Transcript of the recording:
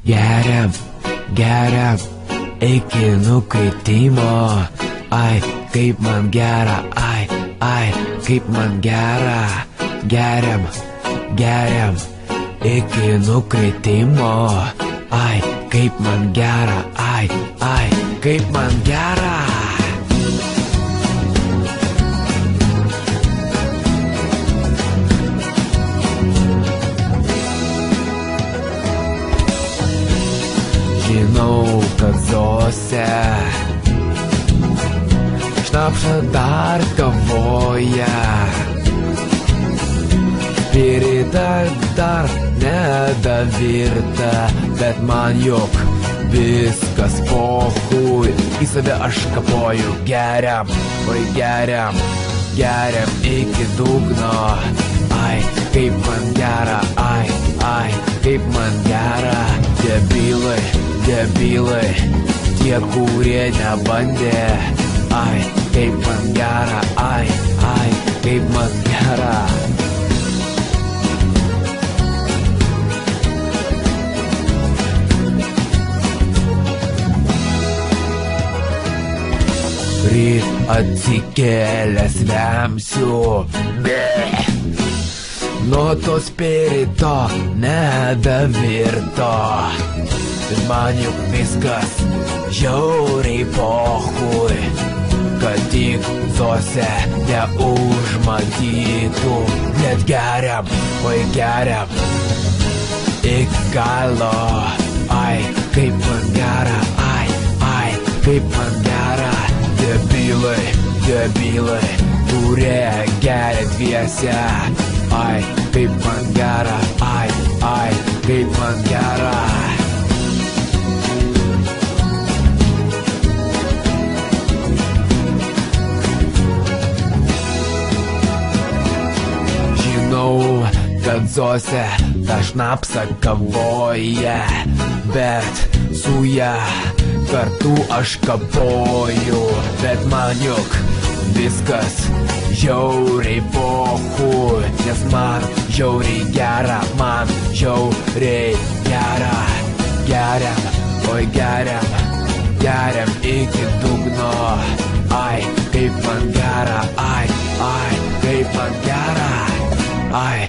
Geriam, geriam, iki nukritimo. Ai, kaip man gera, ai, kaip man gera. Geriam, geriam, iki nukritimo. Ai, kaip man gera, ai, kaip man gera. Žinau, kad Zosė šnapšą dar kavoja. Spirita dar nedavirta, bet man juk viskas pohui. Į save aš kapoju. Geriam, oi geriam, geriam iki dugno. Ai, kaip man gera, ai, kaip man gera. Debilai, debilai, tie, kurie nebandė. Ai, kaip man gera, ai, kaip man gera. Ryt atsikėlęs vemsiu. Nuo to spirito nedavirto. Bet man juk viskas žiauriai pohui. Kad tik Zosė neužmatytų. Net geriam, oi geriam iki galo. Ai, kaip man gera, ai, kaip man gera. Debilai, debilai, kurie geria dviese. Ai, kaip man gera, ai, kaip man gera. Žinau, kad Zosė tą šnapsą kavoja, bet su ja kartu aš kapoju. Bet man juk viskas žiauriai pohui. Nes man žiauriai gera, man žiauriai gera. Geriam, oi geriam, geriam iki dugno. Ai, kaip man gera, ai, kaip man gera. Ai.